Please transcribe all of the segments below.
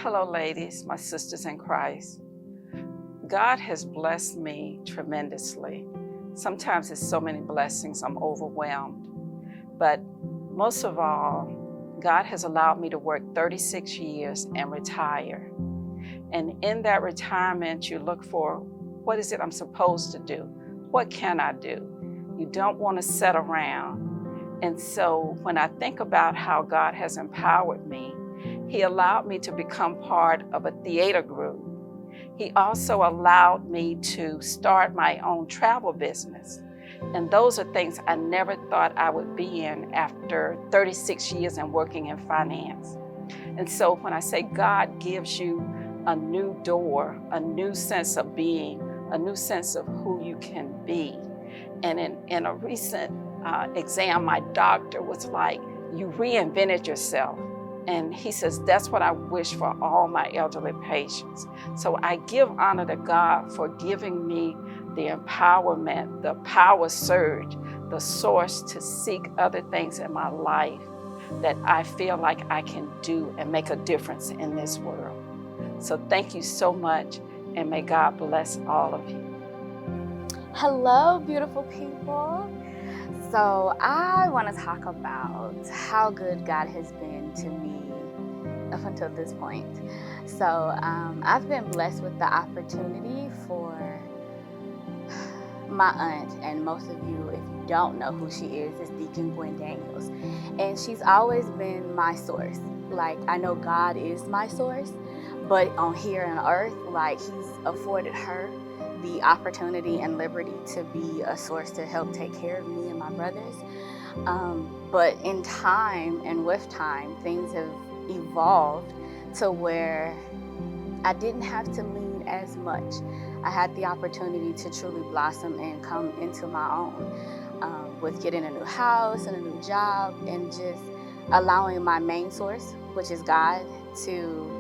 Hello, ladies, my sisters in Christ. God has blessed me tremendously. Sometimes it's so many blessings, I'm overwhelmed. But most of all, God has allowed me to work 36 years and retire. And in that retirement, you look for, what is it I'm supposed to do? What can I do? You don't want to sit around. And so when I think about how God has empowered me, He allowed me to become part of a theater group. He also allowed me to start my own travel business. And those are things I never thought I would be in after 36 years and working in finance. And so when I say God gives you a new door, a new sense of being, a new sense of who you can be. And in a recent exam, my doctor was like, you reinvented yourself. And he says, that's what I wish for all my elderly patients. So I give honor to God for giving me the empowerment, the power surge, the source to seek other things in my life that I feel like I can do and make a difference in this world. So thank you so much, and may God bless all of you. Hello, beautiful people. So I want to talk about how good God has been to me up until this point. So I've been blessed with the opportunity for my aunt, and most of you, if you don't know who she is Deacon Gwen Daniels. And she's always been my source. Like, I know God is my source, but on here on earth, like, He's afforded her the opportunity and liberty to be a source to help take care of me and my brothers. But in time and with time, things have evolved to where I didn't have to lean as much. I had the opportunity to truly blossom and come into my own with getting a new house and a new job, and just allowing my main source, which is God, to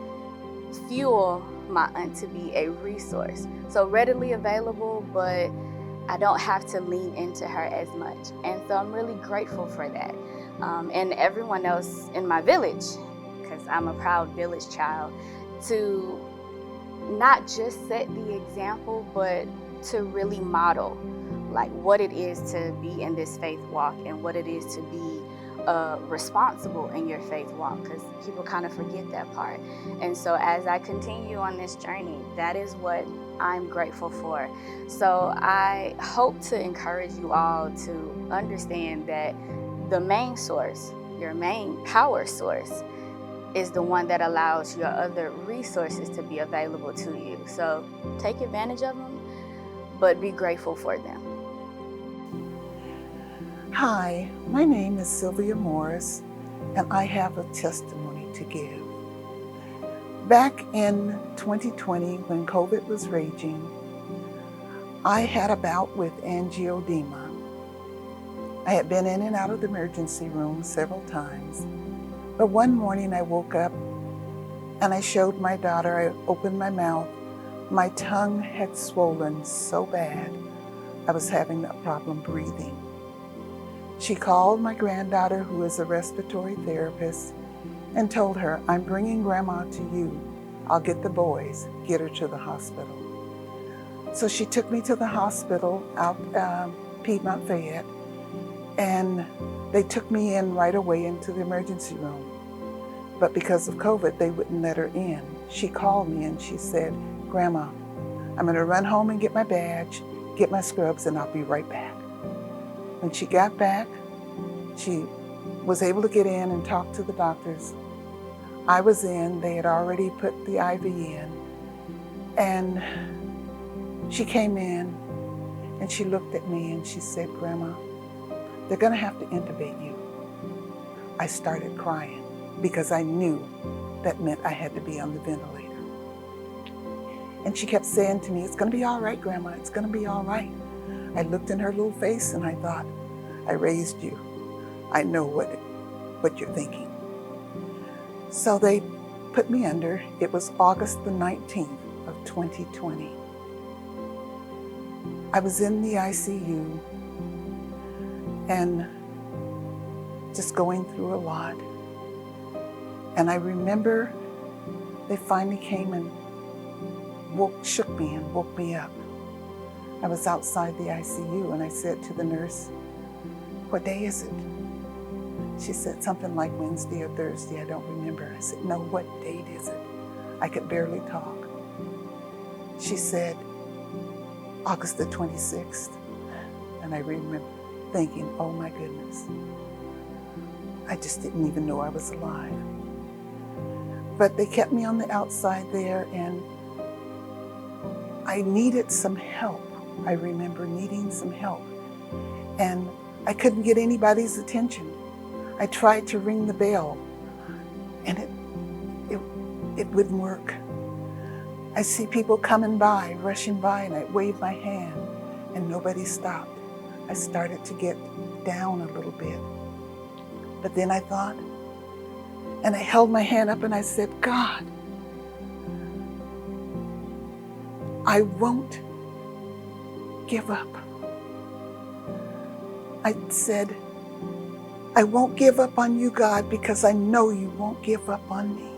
fuel my aunt to be a resource. So readily available, but I don't have to lean into her as much. And so I'm really grateful for that. And everyone else in my village, because I'm a proud village child, to not just set the example, but to really model like what it is to be in this faith walk and what it is to be responsible in your faith walk, because people kind of forget that part. And so as I continue on this journey, that is what I'm grateful for. So I hope to encourage you all to understand that the main source, your main power source, is the one that allows your other resources to be available to you. So take advantage of them, but be grateful for them. Hi, my name is Sylvia Morris, and I have a testimony to give. Back in 2020, when COVID was raging, I had a bout with angioedema. I had been in and out of the emergency room several times, but one morning I woke up and I showed my daughter, I opened my mouth, my tongue had swollen so bad, I was having a problem breathing. She called my granddaughter, who is a respiratory therapist, and told her, I'm bringing Grandma to you. I'll get the boys, get her to the hospital. So she took me to the hospital out Piedmont Fayette, and they took me in right away into the emergency room. But because of COVID, they wouldn't let her in. She called me and she said, Grandma, I'm gonna run home and get my badge, get my scrubs, and I'll be right back. When she got back, she was able to get in and talk to the doctors. I was in, they had already put the IV in, and she came in and she looked at me and she said, Grandma, they're gonna have to intubate you. I started crying because I knew that meant I had to be on the ventilator. And she kept saying to me, it's gonna be all right, Grandma, it's gonna be all right. I looked in her little face and I thought, I raised you. I know what you're thinking. So they put me under. It was August the 19th of 2020. I was in the ICU and just going through a lot. And I remember They finally came and shook me and woke me up. I was outside the ICU and I said to the nurse, "What day is it?" She said something like Wednesday or Thursday, I don't remember. I said, "No, what date is it?" I could barely talk. She said, "August the 26th. And I remember thinking, oh my goodness, I just didn't even know I was alive. But they kept me on the outside there, and I needed some help. I remember needing some help. And I couldn't get anybody's attention. I tried to ring the bell, and it wouldn't work. I see people coming by, rushing by, and I wave my hand, and nobody stopped. I started to get down a little bit. But then I thought, and I held my hand up and I said, "God, I won't give up." I said, "I won't give up on you, God, because I know you won't give up on me."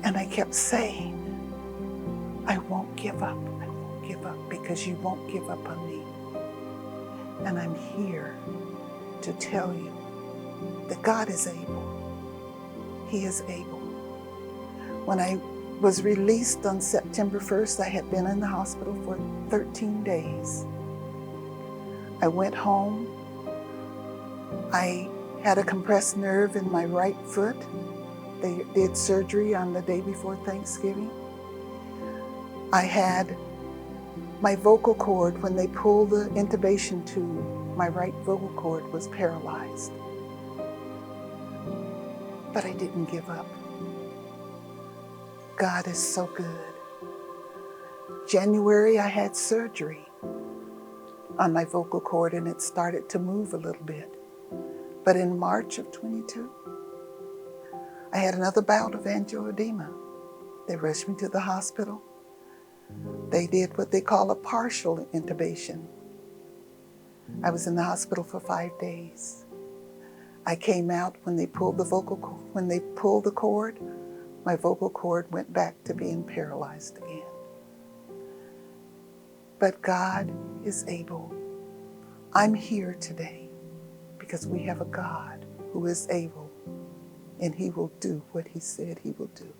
And I kept saying, "I won't give up. I won't give up because you won't give up on me." And I'm here to tell you that God is able. He is able. When I was released on September 1st, I had been in the hospital for 13 days. I went home. I had a compressed nerve in my right foot. They did surgery on the day before Thanksgiving. I had my vocal cord, when they pulled the intubation tube, my right vocal cord was paralyzed. But I didn't give up. God is so good. January, I had surgery on my vocal cord and it started to move a little bit. But in March of 22, I had another bout of angioedema. They rushed me to the hospital. They did what they call a partial intubation. I was in the hospital for 5 days. I came out when they pulled the cord, my vocal cord went back to being paralyzed again. But God is able. I'm here today because we have a God who is able, and He will do what He said He will do.